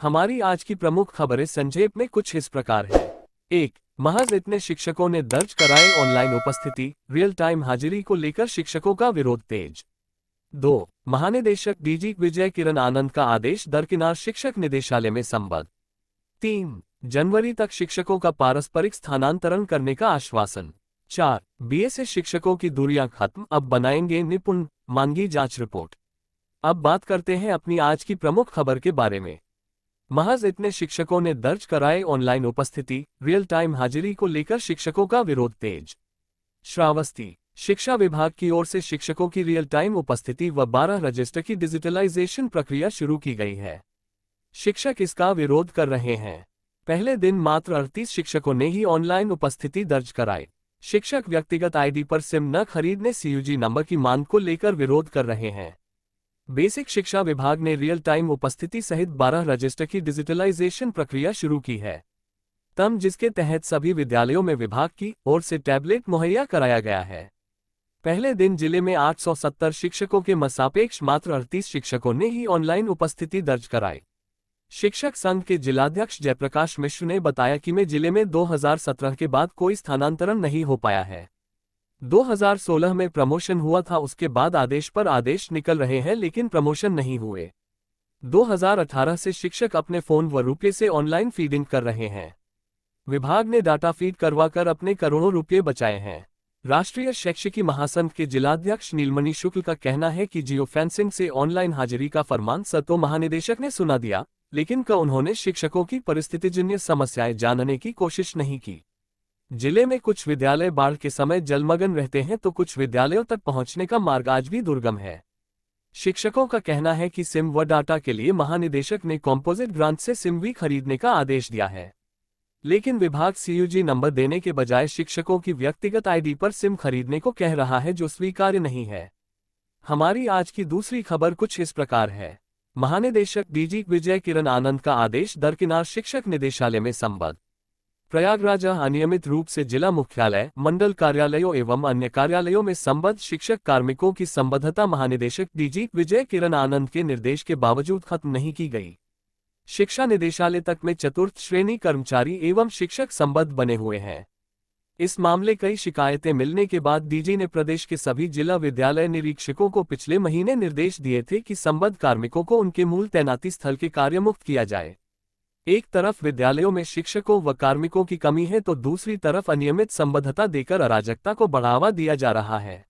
हमारी आज की प्रमुख खबरें संक्षेप में कुछ इस प्रकार है। 1. महज इतने शिक्षकों ने दर्ज कराए ऑनलाइन उपस्थिति, रियल टाइम हाजिरी को लेकर शिक्षकों का विरोध तेज। 2. महानिदेशक डीजी विजय किरण आनंद का आदेश दरकिनार, शिक्षक निदेशालय में संबद्ध। 3. जनवरी तक शिक्षकों का पारस्परिक स्थानांतरण करने का आश्वासन। 4. बीए से शिक्षकों की दूरियां खत्म, अब बनाएंगे निपुण, मांगी जांच रिपोर्ट। अब बात करते हैं अपनी आज की प्रमुख खबर के बारे में। महज इतने शिक्षकों ने दर्ज कराए ऑनलाइन उपस्थिति, रियल टाइम हाजिरी को लेकर शिक्षकों का विरोध तेज। श्रावस्ती। शिक्षा विभाग की ओर से शिक्षकों की रियल टाइम उपस्थिति व 12 रजिस्टर की डिजिटलाइजेशन प्रक्रिया शुरू की गई है। शिक्षक इसका विरोध कर रहे हैं। पहले दिन मात्र 38 शिक्षकों ने ही ऑनलाइन उपस्थिति दर्ज कराई। शिक्षक व्यक्तिगत आईडी पर सिम न खरीदने, सीयूजी नंबर की मांग को लेकर विरोध कर रहे हैं। बेसिक शिक्षा विभाग ने रियल टाइम उपस्थिति सहित 12 रजिस्टर की डिजिटलाइजेशन प्रक्रिया शुरू की है, जिसके तहत सभी विद्यालयों में विभाग की ओर से टैबलेट मुहैया कराया गया है। पहले दिन जिले में 870 शिक्षकों के मसापेक्ष मात्र 38 शिक्षकों ने ही ऑनलाइन उपस्थिति दर्ज कराई। शिक्षक संघ के जिलाध्यक्ष जयप्रकाश मिश्र ने बताया कि जिले में 2017 के बाद कोई स्थानांतरण नहीं हो पाया है। 2016 में प्रमोशन हुआ था, उसके बाद आदेश पर आदेश निकल रहे हैं लेकिन प्रमोशन नहीं हुए। 2018 से शिक्षक अपने फोन व रुपये से ऑनलाइन फीडिंग कर रहे हैं। विभाग ने डाटा फीड करवाकर अपने करोड़ों रुपये बचाए हैं। राष्ट्रीय शैक्षिकी महासंघ के जिलाध्यक्ष नीलमणि शुक्ल का कहना है कि जियो फेंसिंग से ऑनलाइन हाजिरी का फरमान तो महानिदेशक ने सुना दिया, लेकिन उन्होंने शिक्षकों की परिस्थितिजन्य समस्याएं जानने की कोशिश नहीं की। जिले में कुछ विद्यालय बाढ़ के समय जलमग्न रहते हैं तो कुछ विद्यालयों तक पहुंचने का मार्ग आज भी दुर्गम है। शिक्षकों का कहना है कि सिम व डाटा के लिए महानिदेशक ने कॉम्पोजिट ग्रांट से सिम भी खरीदने का आदेश दिया है, लेकिन विभाग सीयूजी नंबर देने के बजाय शिक्षकों की व्यक्तिगत आईडी पर सिम खरीदने को कह रहा है, जो स्वीकार्य नहीं है। हमारी आज की दूसरी खबर कुछ इस प्रकार है। महानिदेशक डीजी विजय किरण आनंद का आदेश दरकिनार, शिक्षक निदेशालय में संबद्ध। प्रयागराज। अनियमित रूप से जिला मुख्यालय, मंडल कार्यालयों एवं अन्य कार्यालयों में संबद्ध शिक्षक कार्मिकों की संबद्धता महानिदेशक डीजी विजय किरण आनंद के निर्देश के बावजूद खत्म नहीं की गई। शिक्षा निदेशालय तक में चतुर्थ श्रेणी कर्मचारी एवं शिक्षक संबद्ध बने हुए हैं। इस मामले कई शिकायतें मिलने के बाद डीजी ने प्रदेश के सभी जिला विद्यालय निरीक्षकों को पिछले महीने निर्देश दिए थे कि संबद्ध कार्मिकों को उनके मूल तैनाती स्थल के कार्यमुक्त किया जाए। एक तरफ विद्यालयों में शिक्षकों व कार्मिकों की कमी है तो दूसरी तरफ अनियमित संबद्धता देकर अराजकता को बढ़ावा दिया जा रहा है।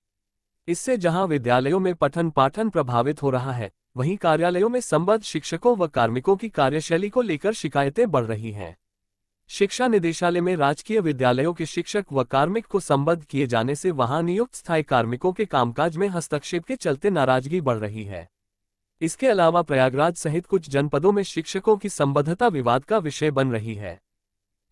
इससे जहां विद्यालयों में पठन पाठन प्रभावित हो रहा है, वहीं कार्यालयों में संबद्ध शिक्षकों व कार्मिकों की कार्यशैली को लेकर शिकायतें बढ़ रही हैं। शिक्षा निदेशालय में राजकीय विद्यालयों के शिक्षक व कार्मिक को संबद्ध किए जाने से वहां नियुक्त स्थायी कार्मिकों के कामकाज में हस्तक्षेप के चलते नाराजगी बढ़ रही है। इसके अलावा प्रयागराज सहित कुछ जनपदों में शिक्षकों की संबद्धता विवाद का विषय बन रही है।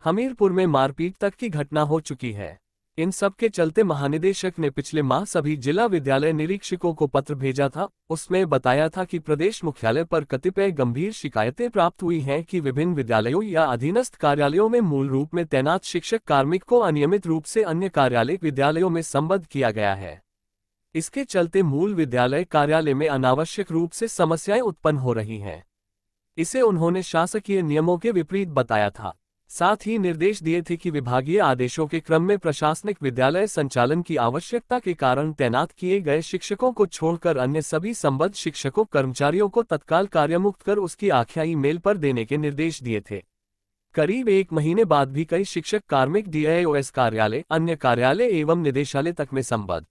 हमीरपुर में मारपीट तक की घटना हो चुकी है। इन सब के चलते महानिदेशक ने पिछले माह सभी जिला विद्यालय निरीक्षकों को पत्र भेजा था। उसमें बताया था कि प्रदेश मुख्यालय पर कतिपय गंभीर शिकायतें प्राप्त हुई हैं कि विभिन्न विद्यालयों या अधीनस्थ कार्यालयों में मूल रूप में तैनात शिक्षक कार्मिक को अनियमित रूप से अन्य कार्यालय विद्यालयों में संबद्ध किया गया है। इसके चलते मूल विद्यालय कार्यालय में अनावश्यक रूप से समस्याएं उत्पन्न हो रही हैं। इसे उन्होंने शासकीय नियमों के विपरीत बताया था। साथ ही निर्देश दिए थे कि विभागीय आदेशों के क्रम में प्रशासनिक विद्यालय संचालन की आवश्यकता के कारण तैनात किए गए शिक्षकों को छोड़कर अन्य सभी संबद्ध शिक्षकों कर्मचारियों को तत्काल कार्यमुक्त कर उसकी आख्या ईमेल पर देने के निर्देश दिए थे। करीब एक महीने बाद भी कई शिक्षक कार्मिक डीआईओएस कार्यालय, अन्य कार्यालय एवं निदेशालय तक में संबद्ध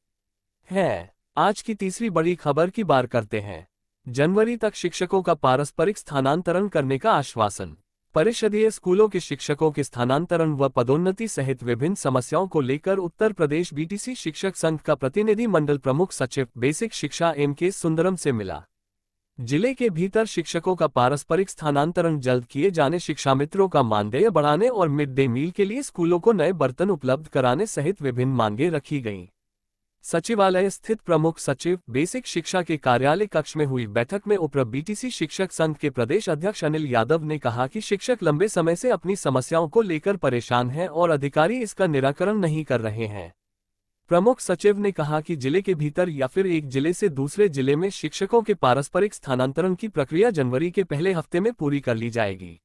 है। आज की तीसरी बड़ी खबर की बात करते हैं। जनवरी तक शिक्षकों का पारस्परिक स्थानांतरण करने का आश्वासन। परिषदीय स्कूलों के शिक्षकों के स्थानांतरण व पदोन्नति सहित विभिन्न समस्याओं को लेकर उत्तर प्रदेश बीटीसी शिक्षक संघ का प्रतिनिधि मंडल प्रमुख सचिव बेसिक शिक्षा एम.के. सुंदरम से मिला। जिले के भीतर शिक्षकों का पारस्परिक स्थानांतरण जल्द किए जाने, शिक्षामित्रों का मानदेय बढ़ाने और मिड डे मील के लिए स्कूलों को नए बर्तन उपलब्ध कराने सहित विभिन्न मांगें रखी गईं। सचिवालय स्थित प्रमुख सचिव बेसिक शिक्षा के कार्यालय कक्ष में हुई बैठक में उप्र बीटीसी शिक्षक संघ के प्रदेश अध्यक्ष अनिल यादव ने कहा कि शिक्षक लंबे समय से अपनी समस्याओं को लेकर परेशान हैं और अधिकारी इसका निराकरण नहीं कर रहे हैं। प्रमुख सचिव ने कहा कि जिले के भीतर या फिर एक जिले से दूसरे जिले में शिक्षकों के पारस्परिक स्थानांतरण की प्रक्रिया जनवरी के पहले हफ्ते में पूरी कर ली जाएगी।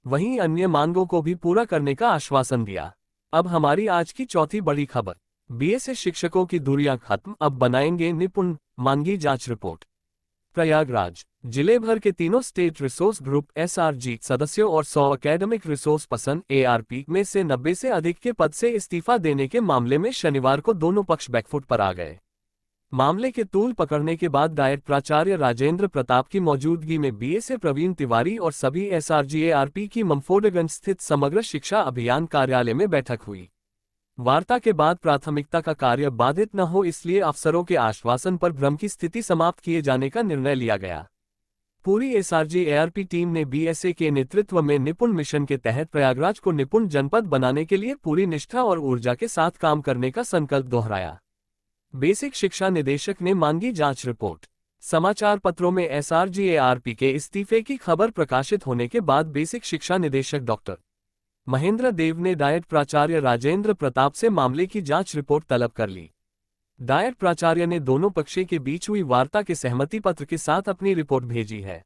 वहीं अन्य मांगों को भी पूरा करने का आश्वासन दिया। अब हमारी आज की चौथी बड़ी खबर, बीएसए शिक्षकों की दूरियां खत्म, अब बनाएंगे निपुण, मांगी जांच रिपोर्ट। प्रयागराज जिले भर के तीनों स्टेट रिसोर्स ग्रुप एसआरजी सदस्यों और 100 एकेडमिक रिसोर्स पर्सन एआरपी में से 90 से अधिक के पद से इस्तीफा देने के मामले में शनिवार को दोनों पक्ष बैकफुट पर आ गए। मामले के तूल पकड़ने के बाद डायट प्राचार्य राजेंद्र प्रताप की मौजूदगी में बीएसए प्रवीण तिवारी और सभी एसआरजी एआरपी की ममफोर्डगंज स्थित समग्र शिक्षा अभियान कार्यालय में बैठक हुई। वार्ता के बाद प्राथमिकता का कार्य बाधित न हो इसलिए अफसरों के आश्वासन पर भ्रम की स्थिति समाप्त किए जाने का निर्णय लिया गया। पूरी एसआरजी एआरपी टीम ने बीएसए के नेतृत्व में निपुण मिशन के तहत प्रयागराज को निपुण जनपद बनाने के लिए पूरी निष्ठा और ऊर्जा के साथ काम करने का संकल्प दोहराया। बेसिक शिक्षा निदेशक ने मांगी जांच रिपोर्ट। समाचार पत्रों में एसआरजी एआरपी के इस्तीफे की खबर प्रकाशित होने के बाद बेसिक शिक्षा निदेशक डॉक्टर महेंद्र देव ने डायट प्राचार्य राजेंद्र प्रताप से मामले की जांच रिपोर्ट तलब कर ली। डायट प्राचार्य ने दोनों पक्षों के बीच हुई वार्ता के सहमति पत्र के साथ अपनी रिपोर्ट भेजी है।